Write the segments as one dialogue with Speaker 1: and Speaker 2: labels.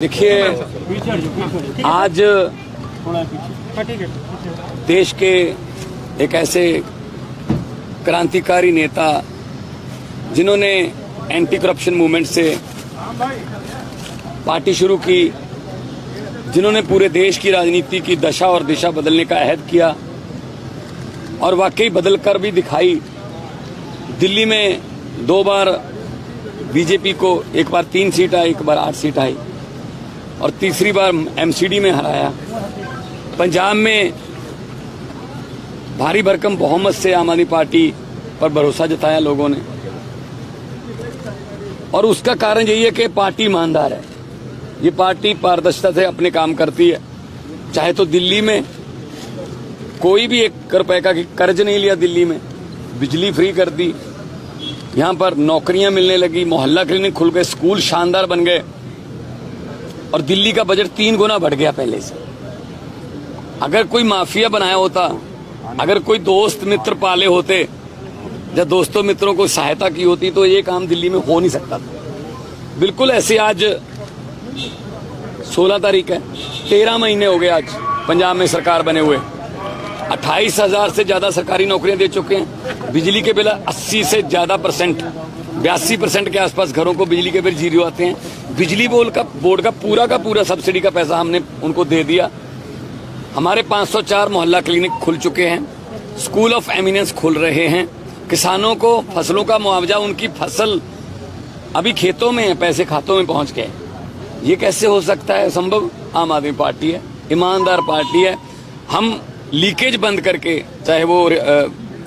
Speaker 1: देखिए, आज देश के एक ऐसे क्रांतिकारी नेता जिन्होंने एंटी करप्शन मूवमेंट से पार्टी शुरू की, जिन्होंने पूरे देश की राजनीति की दशा और दिशा बदलने का अहद किया और वाकई बदलकर भी दिखाई। दिल्ली में 2 बार बीजेपी को, एक बार 3 सीट आई, एक बार 8 सीट आई और तीसरी बार एमसीडी में हराया। पंजाब में भारी भरकम बहुमत से आम आदमी पार्टी पर भरोसा जताया लोगों ने और उसका कारण यही है कि पार्टी ईमानदार है। ये पार्टी पारदर्शिता से अपने काम करती है। चाहे तो दिल्ली में कोई भी 1 रुपए का कर्ज नहीं लिया, दिल्ली में बिजली फ्री कर दी, यहाँ पर नौकरियां मिलने लगी, मोहल्ला क्लिनिक खुल गए, स्कूल शानदार बन गए और दिल्ली का बजट 3 गुना बढ़ गया पहले से। अगर कोई माफिया बनाया होता, अगर कोई दोस्त मित्र पाले होते, जब दोस्तों मित्रों को सहायता की होती, तो ये काम दिल्ली में हो नहीं सकता था। बिल्कुल ऐसे आज 16 तारीख है, 13 महीने हो गए आज पंजाब में सरकार बने हुए। 28,000 से ज्यादा सरकारी नौकरियां दे चुके हैं। बिजली के बिल 80 से ज्यादा %, 82% के आसपास घरों को बिजली के बिल जीरो आते हैं। बिजली बोर्ड का पूरा सब्सिडी का पैसा हमने उनको दे दिया। हमारे 504 मोहल्ला क्लिनिक खुल चुके हैं, स्कूल ऑफ एमिनेंस खुल रहे हैं। किसानों को फसलों का मुआवजा, उनकी फसल अभी खेतों में है, पैसे खातों में पहुंच गए। ये कैसे हो सकता है संभव? आम आदमी पार्टी है, ईमानदार पार्टी है। हम लीकेज बंद करके, चाहे वो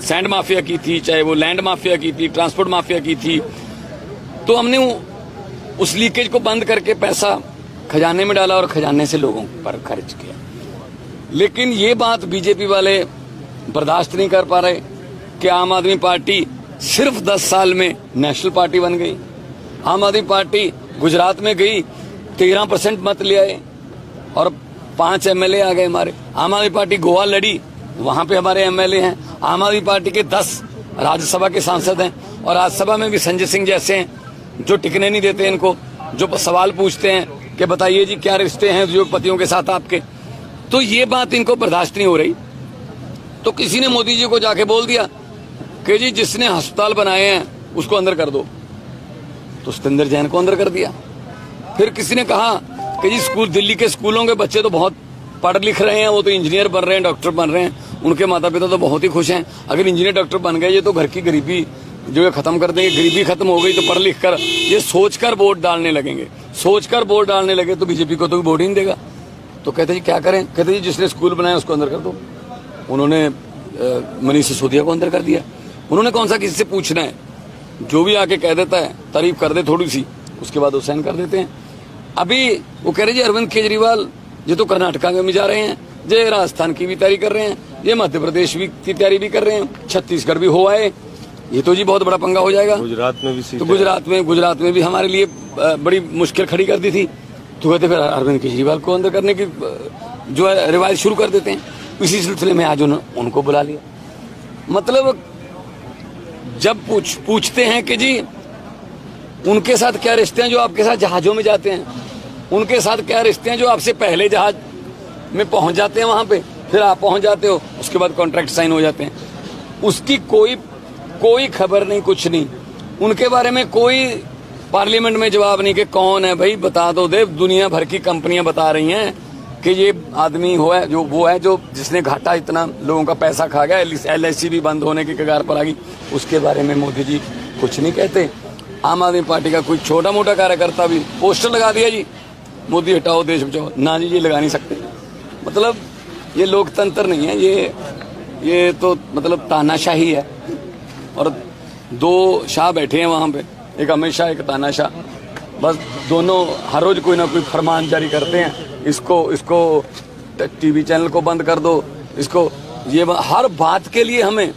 Speaker 1: सैंड माफिया की थी, चाहे वो लैंड माफिया की थी, ट्रांसपोर्ट माफिया की थी, तो हमने उस लीकेज को बंद करके पैसा खजाने में डाला और खजाने से लोगों पर खर्च किया। लेकिन ये बात बीजेपी वाले बर्दाश्त नहीं कर पा रहे कि आम आदमी पार्टी सिर्फ 10 साल में नेशनल पार्टी बन गई। आम आदमी पार्टी गुजरात में गई, 13% मत ले आए और 5 एमएलए आ गए हमारे। आम आदमी पार्टी गोवा लड़ी, वहां पे हमारे एमएलए हैं। आम आदमी पार्टी के 10 राज्यसभा के सांसद हैं और राज्यसभा में भी संजय सिंह जैसे हैं जो टिकने नहीं देते इनको, जो सवाल पूछते हैं कि बताइए जी क्या रिश्ते हैं उद्योगपतियों के साथ आपके। तो ये बात इनको बर्दाश्त नहीं हो रही। तो किसी ने मोदी जी को जाके बोल दिया कि जी जिसने अस्पताल बनाए हैं उसको अंदर कर दो, तो सत्येंद्र जैन को अंदर कर दिया। फिर किसी ने कहा कि जी स्कूल, दिल्ली के स्कूलों के बच्चे तो बहुत पढ़ लिख रहे हैं, वो तो इंजीनियर बन रहे हैं, डॉक्टर बन रहे हैं, उनके माता पिता तो बहुत ही खुश हैं। अगर इंजीनियर डॉक्टर बन गए ये तो घर की गरीबी जो है खत्म कर देंगे। गरीबी खत्म हो गई तो पढ़ लिख कर ये सोचकर वोट डालने लगेंगे। सोचकर वोट डालने लगे तो बीजेपी को तो वोट ही नहीं देगा। तो कहते जी क्या करें? कहते जी जिसने स्कूल बनाया उसको अंदर कर दो। उन्होंने मनीष सिसोदिया को अंदर कर दिया। उन्होंने कौन सा किसी से पूछना है? जो भी आके कह देता है, तारीफ कर दे थोड़ी सी, उसके बाद वो साइन कर देते हैं। अभी वो कह रहे जी अरविंद केजरीवाल ये तो कर्नाटका में भी जा रहे हैं, ये राजस्थान की भी तैयारी कर रहे हैं, ये मध्य प्रदेश की तैयारी भी कर रहे हैं, छत्तीसगढ़ भी हो आए, ये तो जी बहुत बड़ा पंगा हो जाएगा।
Speaker 2: गुजरात में भी सीट,
Speaker 1: तो गुजरात में भी हमारे लिए बड़ी मुश्किल खड़ी कर दी थी। तो कहते फिर अरविंद केजरीवाल को अंदर करने की जो है रिवायत शुरू कर देते हैं। इसी सिलसिले में आज उनको बुला लिया। मतलब जब पूछते हैं कि जी उनके साथ क्या रिश्ते हैं जो आपके साथ जहाजों में जाते हैं, उनके साथ क्या रिश्ते हैं जो आपसे पहले जहाज में पहुंच जाते हैं, वहां पे फिर आप पहुंच जाते हो, उसके बाद कॉन्ट्रैक्ट साइन हो जाते हैं, उसकी कोई खबर नहीं, कुछ नहीं। उनके बारे में कोई पार्लियामेंट में जवाब नहीं कि कौन है भाई, बता दो दे। दुनिया भर की कंपनियां बता रही हैं कि ये आदमी वो है जो जिसने घाटा इतना लोगों का पैसा खा गया, LIC भी बंद होने की कगार पर आ गई। उसके बारे में मोदी जी कुछ नहीं कहते। आम आदमी पार्टी का कोई छोटा मोटा कार्यकर्ता भी पोस्टर लगा दिया जी मोदी हटाओ देश बचाओ, ना जी ये लगा नहीं सकते। मतलब ये लोकतंत्र नहीं है, ये तो मतलब तानाशाही है। और 2 शाह बैठे हैं वहां पे, एक अमित शाह, एक तानाशाह। बस दोनों हर रोज कोई ना कोई फरमान जारी करते हैं। इसको टीवी चैनल को बंद कर दो, इसको ये हर बात के लिए हमें,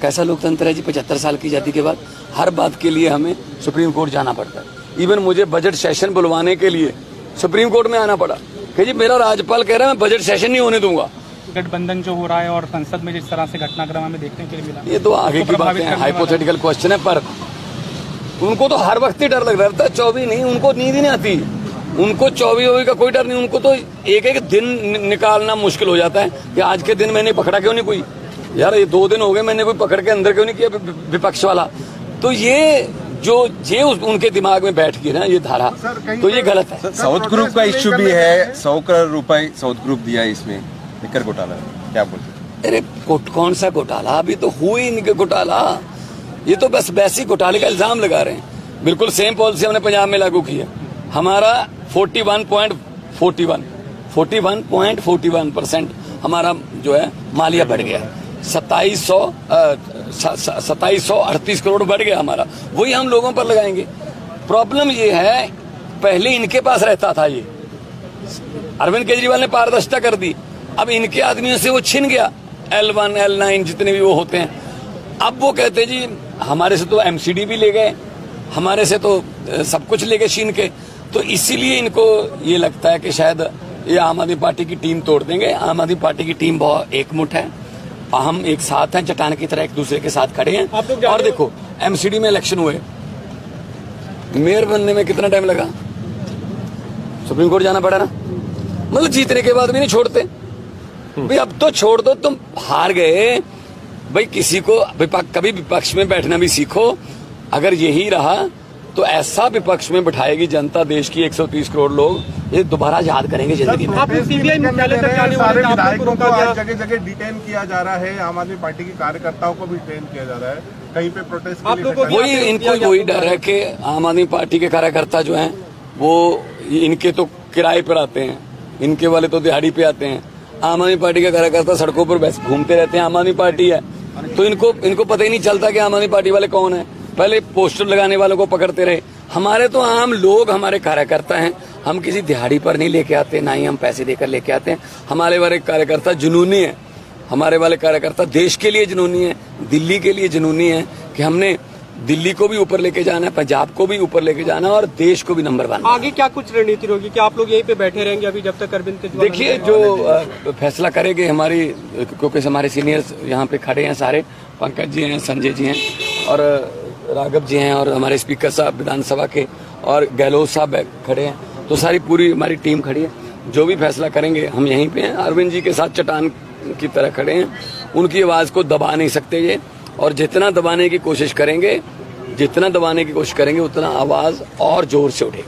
Speaker 1: कैसा लोकतंत्र है जी 75 साल की आजादी के बाद? हर बात के लिए हमें सुप्रीम कोर्ट जाना पड़ता है। इवन मुझे बजट सेशन बुलवाने के लिए सुप्रीम कोर्ट में आना पड़ा कि जी मेरा राज्यपाल कह रहा है मैं बजट सेशन नहीं होने दूंगा।
Speaker 3: गठबंधन जो हो रहा है और संसद में जिस तरह से घटनाक्रम हमें देखने के लिए मिला,
Speaker 1: ये तो आगे की बात है, हाइपोथेटिकल क्वेश्चन है। पर उनको तो हर वक्त ही डर लग रहा था, 24 नहीं, उनको नींद ही नहीं आती। उनको 24 का कोई डर नहीं, उनको तो एक एक दिन निकालना मुश्किल हो जाता है कि आज के दिन मैंने पकड़ा क्यों नहीं कोई, यार ये 2 दिन हो गए मैंने कोई पकड़ के अंदर क्यों नहीं किया विपक्ष वाला। तो ये जो उनके दिमाग में बैठ गई ना ये धारा, तो ये गलत है।
Speaker 2: साउथ ग्रुप का इश्यू भी है, 100 करोड़ रुपए साउथ ग्रुप दिया है इसमें, लिकर घोटाला, क्या बोलते?
Speaker 1: अरे कौन सा घोटाला, अभी तो हुई इनके घोटाला, ये तो बस वैसे घोटाले का इल्जाम लगा रहे हैं। बिल्कुल सेम पॉलिसी हमने पंजाब में लागू की है। हमारा 41.41% हमारा जो है मालिया बढ़ गया, 2738 करोड़ बढ़ गया हमारा, वही हम लोगों पर लगाएंगे। प्रॉब्लम ये है पहले इनके पास रहता था, ये अरविंद केजरीवाल ने पारदर्शिता कर दी, अब इनके आदमियों से वो छिन गया, L1 L9 जितने भी वो होते हैं। अब वो कहते जी हमारे से तो MCD भी ले गए, हमारे से तो सब कुछ ले गए छीन के, तो इसीलिए इनको ये लगता है कि शायद ये आम आदमी पार्टी की टीम तोड़ देंगे। आम आदमी पार्टी की टीम बहुत एकमुठ है, हम एक साथ हैं, चट्टान की तरह एक दूसरे के साथ खड़े हैं। और देखो MCD में इलेक्शन हुए, मेयर बनने में कितना टाइम लगा, सुप्रीम कोर्ट जाना पड़ा ना, मतलब जीतने के बाद भी नहीं छोड़ते भाई, अब तो छोड़ दो, तुम हार गए भाई, किसी को कभी विपक्ष में बैठना भी सीखो। अगर यही रहा तो ऐसा विपक्ष में बिठाएगी जनता, देश की 130 करोड़ लोग, ये दोबारा याद करेंगे जिंदगी में।
Speaker 3: सीबीआई मुख्यालय तक जाने वाले
Speaker 4: विधायकों को आज जगह जगह डिटेन किया जा रहा है, आम आदमी पार्टी के कार्यकर्ताओं को भी डिटेन किया जा रहा है, कहीं पे प्रोटेस्ट के लिए।
Speaker 1: वही इनको वही डर है कि आम आदमी पार्टी के कार्यकर्ता जो हैं वो इनके तो किराए पर आते हैं, इनके वाले तो दिहाड़ी पे आते हैं। आम आदमी पार्टी के कार्यकर्ता सड़कों पर बस घूमते रहते हैं, आम आदमी पार्टी है, तो इनको पता ही नहीं चलता कि आम आदमी पार्टी वाले कौन है। पहले पोस्टर लगाने वालों को पकड़ते रहे, हमारे तो आम लोग हमारे कार्यकर्ता हैं, हम किसी दिहाड़ी पर नहीं लेके आते, ना ही हम पैसे देकर लेके आते हैं। हमारे वाले कार्यकर्ता जुनूनी है, हमारे वाले कार्यकर्ता देश के लिए जुनूनी है, दिल्ली के लिए जुनूनी है कि हमने दिल्ली को भी ऊपर लेके जाना है, पंजाब को भी ऊपर लेके जाना है और देश को भी नंबर 1।
Speaker 3: आगे क्या कुछ रणनीति होगी, क्या आप लोग यहीं पे बैठे रहेंगे अभी जब तक अरविंद केजरीवाल?
Speaker 1: देखिए जो फैसला करेंगे हमारी, क्योंकि हमारे सीनियर्स यहाँ पे खड़े हैं सारे, पंकज जी हैं, संजय जी हैं और राघव जी हैं और हमारे स्पीकर साहब विधानसभा के और गहलोत साहब खड़े हैं, तो सारी पूरी हमारी टीम खड़ी है। जो भी फैसला करेंगे हम यहीं पे हैं, अरविंद जी के साथ चट्टान की तरह खड़े हैं, उनकी आवाज को दबा नहीं सकते ये, और जितना दबाने की कोशिश करेंगे उतना आवाज और जोर से उठेगी।